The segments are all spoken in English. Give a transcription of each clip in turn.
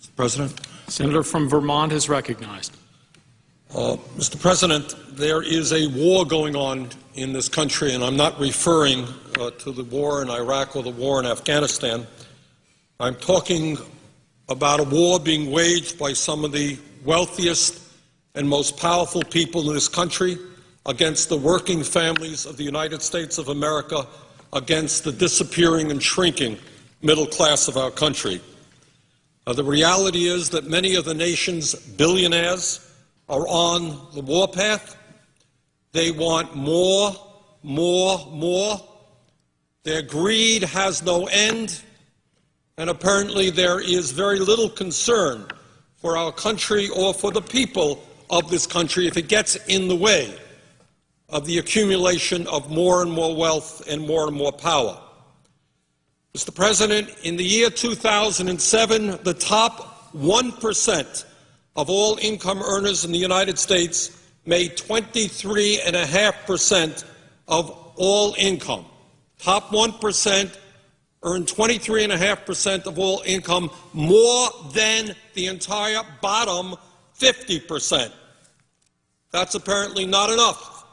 Mr. President. Senator from Vermont is recognized. Mr. President, there is a war going on in this country, and I'm not referring to the war in Iraq or the war in Afghanistan. I'm talking about a war being waged by some of the wealthiest and most powerful people in this country against the working families of the United States of America, against the disappearing and shrinking middle class of our country. The reality is that many of the nation's billionaires are on the warpath. They want more, more, more. Their greed has no end, and apparently there is very little concern for our country or for the people of this country if it gets in the way of the accumulation of more and more wealth and more power. Mr. President, in the year 2007, the top 1% of all income earners in the United States made 23.5% of all income. Top 1% earned 23.5% of all income, more than the entire bottom 50%. That's apparently not enough.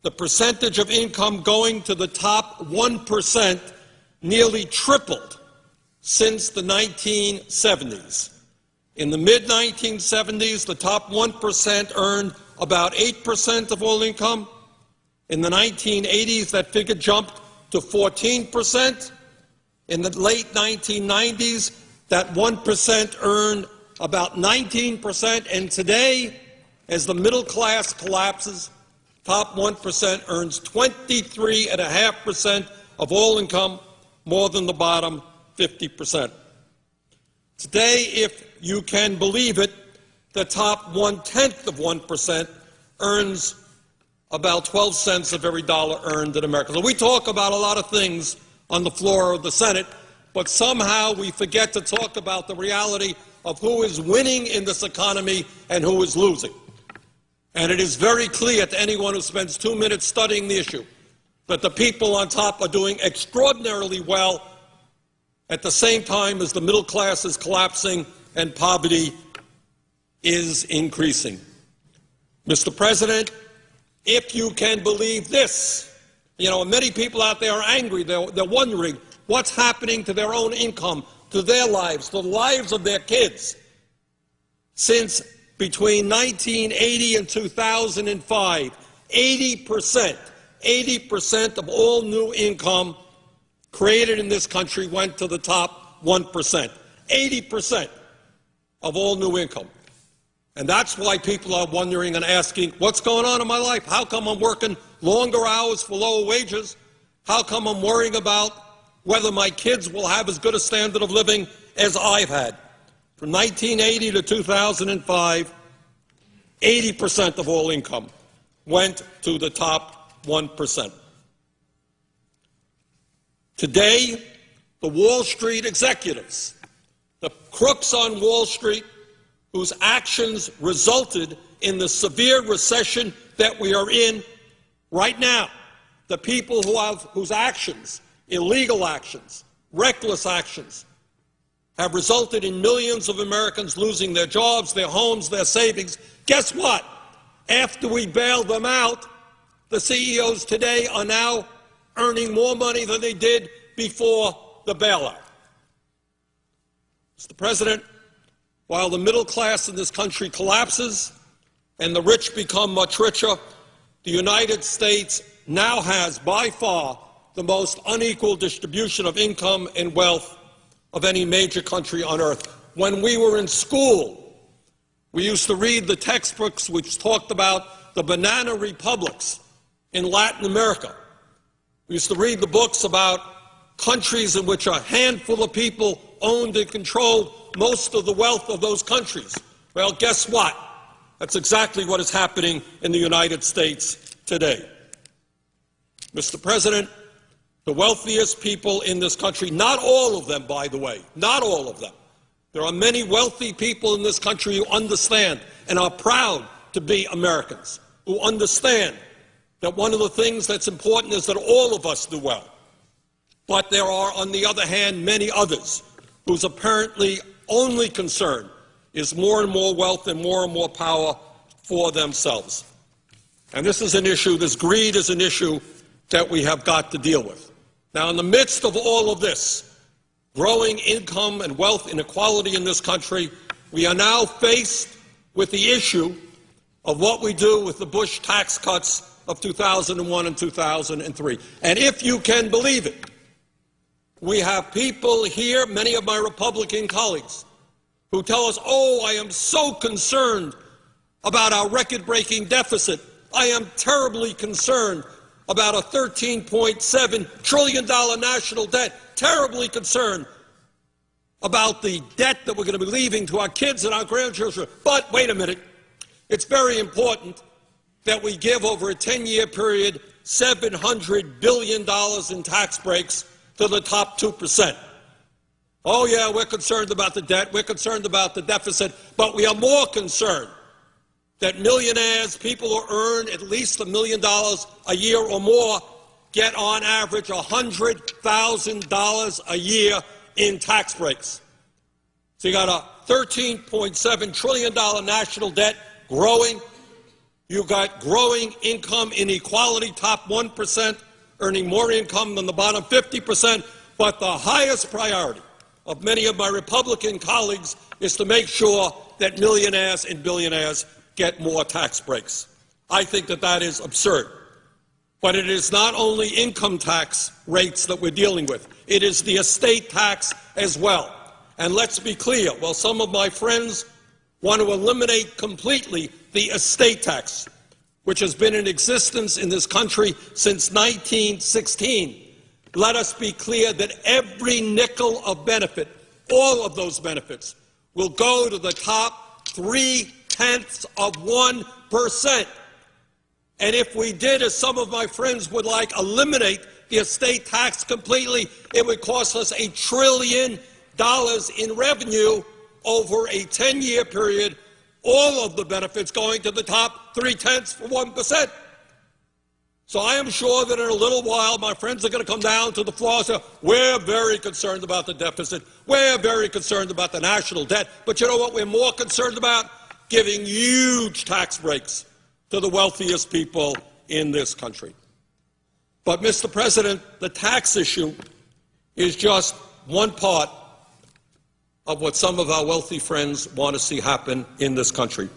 The percentage of income going to the top 1% nearly tripled since the 1970s. In the mid-1970s, the top 1% earned about 8% of all income. In the 1980s, that figure jumped to 14%. In the late 1990s, that 1% earned about 19%. And today, as the middle class collapses, top 1% earns 23.5% of all income, more than the bottom 50%. Today, if you can believe it, the top 1/10 of 1% earns about 12 cents of every dollar earned in America. So we talk about a lot of things on the floor of the Senate, but somehow we forget to talk about the reality of who is winning in this economy and who is losing. And it is very clear to anyone who spends 2 minutes studying the issue that the people on top are doing extraordinarily well at the same time as the middle class is collapsing and poverty is increasing. Mr. President, if you can believe this, many people out there are angry. They're wondering what's happening to their own income, to their lives, to the lives of their kids. Since between 1980 and 2005, 80% of all new income created in this country went to the top 1%. 80% of all new income. And that's why people are wondering and asking, what's going on in my life? How come I'm working longer hours for lower wages? How come I'm worrying about whether my kids will have as good a standard of living as I've had? From 1980 to 2005, 80% of all income went to the top 1%. Today, the Wall Street executives, the crooks on Wall Street, whose actions resulted in the severe recession that we are in right now, the people whose actions, illegal actions, reckless actions, have resulted in millions of Americans losing their jobs, their homes, their savings. Guess what? After we bail them out, the CEOs today are now earning more money than they did before the bailout. Mr. President, while the middle class in this country collapses and the rich become much richer, the United States now has by far the most unequal distribution of income and wealth of any major country on earth. When we were in school, we used to read the textbooks which talked about the banana republics in Latin America. We used to read the books about countries in which a handful of people owned and controlled most of the wealth of those countries. Well, guess what? That's exactly what is happening in the United States today. Mr. President, the wealthiest people in this country, not all of them, by the way, not all of them. There are many wealthy people in this country who understand and are proud to be Americans, who understand that one of the things that's important is that all of us do well. But there are, on the other hand, many others whose apparently only concern is more and more wealth and more power for themselves. And this is an issue, this greed is an issue that we have got to deal with. Now, in the midst of all of this, growing income and wealth inequality in this country, we are now faced with the issue of what we do with the Bush tax cuts of 2001 and 2003. And if you can believe it, we have people here, many of my Republican colleagues, who tell us, oh, I am so concerned about our record-breaking deficit. I am terribly concerned about a $13.7 trillion national debt, terribly concerned about the debt that we're going to be leaving to our kids and our grandchildren. But wait a minute, it's very important that we give over a 10-year period $700 billion in tax breaks to the top 2%. Oh yeah, we're concerned about the debt, we're concerned about the deficit, but we are more concerned that millionaires, people who earn at least $1 million a year or more, get on average $100,000 a year in tax breaks. So you got a $13.7 trillion national debt growing. You got growing income inequality, top 1% earning more income than the bottom 50%. But the highest priority of many of my Republican colleagues is to make sure that millionaires and billionaires get more tax breaks. I think that that is absurd. But it is not only income tax rates that we're dealing with. It is the estate tax as well. And let's be clear, while some of my friends want to eliminate completely the estate tax, which has been in existence in this country since 1916, let us be clear that every nickel of benefit, all of those benefits, will go to the top 0.3%. And if we did, as some of my friends would like, eliminate the estate tax completely, it would cost us $1 trillion in revenue over a 10-year period, all of the benefits going to the top 0.3%. So I am sure that in a little while my friends are going to come down to the floor and say, we're very concerned about the deficit, we're very concerned about the national debt, but you know what we're more concerned about? Giving huge tax breaks to the wealthiest people in this country. But, Mr. President, the tax issue is just one part of what some of our wealthy friends want to see happen in this country.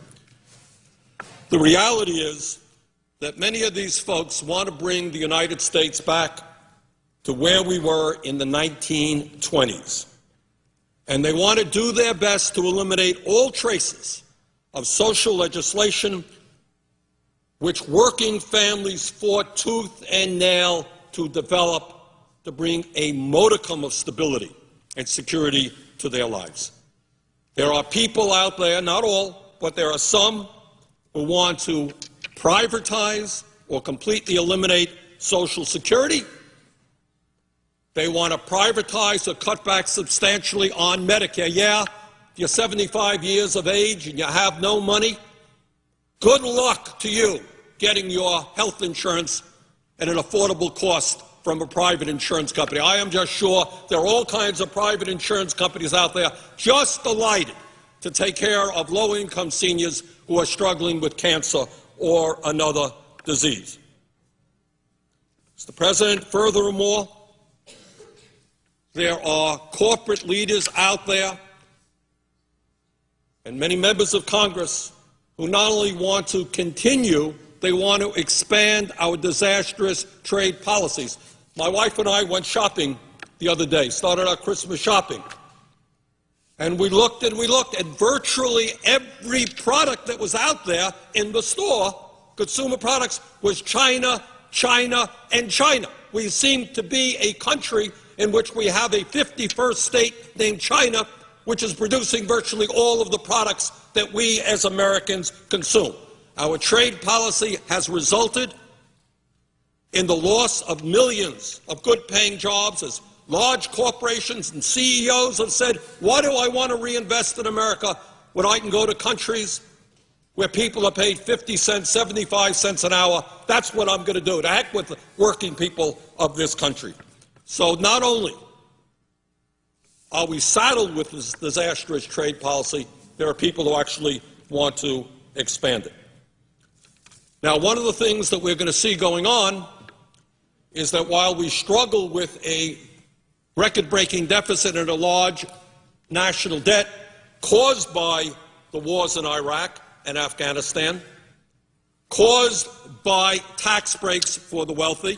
The reality is that many of these folks want to bring the United States back to where we were in the 1920s. And they want to do their best to eliminate all traces of social legislation which working families fought tooth and nail to develop to bring a modicum of stability and security to their lives. There are people out there, not all, but there are some who want to privatize or completely eliminate Social Security. They want to privatize or cut back substantially on Medicare. Yeah, if you're 75 years of age and you have no money, good luck to you getting your health insurance at an affordable cost from a private insurance company. I am just sure there are all kinds of private insurance companies out there just delighted to take care of low-income seniors who are struggling with cancer or another disease. Mr. President, furthermore, there are corporate leaders out there and many members of Congress who not only want to continue, they want to expand our disastrous trade policies. My wife and I went shopping the other day, started our Christmas shopping. And we looked and virtually every product that was out there in the store, consumer products, was China, China, and China. We seem to be a country in which we have a 51st state named China, which is producing virtually all of the products that we as Americans consume. Our trade policy has resulted in the loss of millions of good-paying jobs as large corporations and CEOs have said, why do I want to reinvest in America when I can go to countries where people are paid 50 cents, 75 cents an hour? That's what I'm going to do. To heck with the working people of this country. So not only are we saddled with this disastrous trade policy? There are people who actually want to expand it. Now, one of the things that we're going to see going on is that while we struggle with a record-breaking deficit and a large national debt caused by the wars in Iraq and Afghanistan, caused by tax breaks for the wealthy,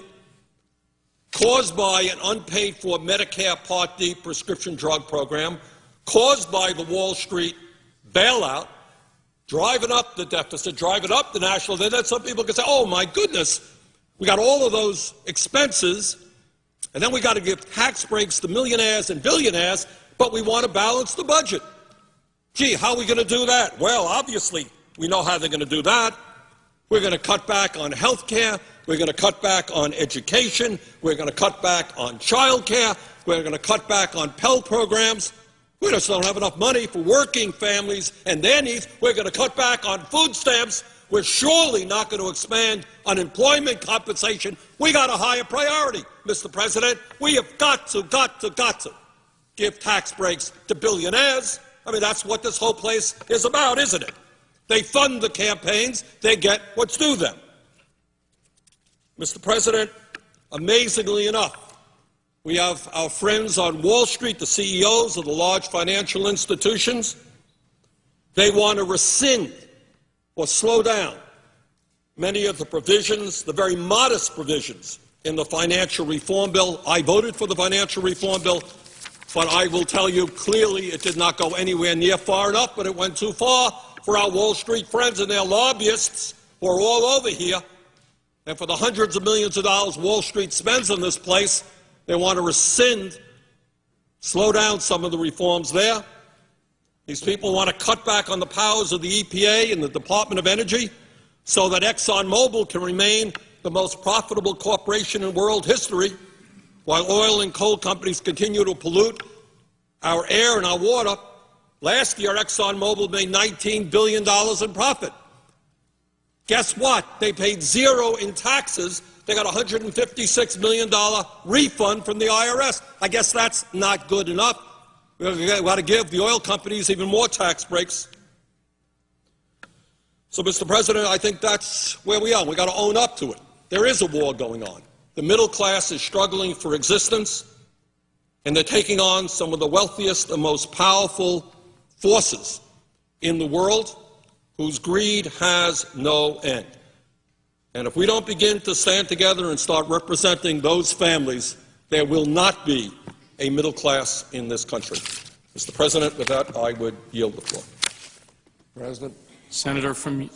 caused by an unpaid-for Medicare Part D prescription drug program, caused by the Wall Street bailout, driving up the deficit, driving up the national debt. Then some people can say, oh, my goodness, we got all of those expenses, and then we got to give tax breaks to millionaires and billionaires, but we want to balance the budget. Gee, how are we going to do that? Well, obviously, we know how they're going to do that. We're going to cut back on health care. We're going to cut back on education. We're going to cut back on child care. We're going to cut back on Pell programs. We just don't have enough money for working families and their needs. We're going to cut back on food stamps. We're surely not going to expand unemployment compensation. We got a higher priority, Mr. President. We have got to give tax breaks to billionaires. I mean, that's what this whole place is about, isn't it? They fund the campaigns. They get what's due them. Mr. President, amazingly enough, we have our friends on Wall Street, the CEOs of the large financial institutions. They want to rescind or slow down many of the provisions, the very modest provisions in the financial reform bill. I voted for the financial reform bill, but I will tell you clearly it did not go anywhere near far enough, but it went too far for our Wall Street friends and their lobbyists who are all over here. And for the hundreds of millions of dollars Wall Street spends on this place, they want to rescind, slow down some of the reforms there. These people want to cut back on the powers of the EPA and the Department of Energy so that ExxonMobil can remain the most profitable corporation in world history, while oil and coal companies continue to pollute our air and our water. Last year, ExxonMobil made $19 billion in profit. Guess what? They paid zero in taxes. They got a $156 million refund from the IRS. I guess that's not good enough. We've got to give the oil companies even more tax breaks. So, Mr. President, I think that's where we are. We've got to own up to it. There is a war going on. The middle class is struggling for existence, and they're taking on some of the wealthiest and most powerful forces in the world whose greed has no end. And if we don't begin to stand together and start representing those families, there will not be a middle class in this country. Mr. President, with that, I would yield the floor. President. Senator from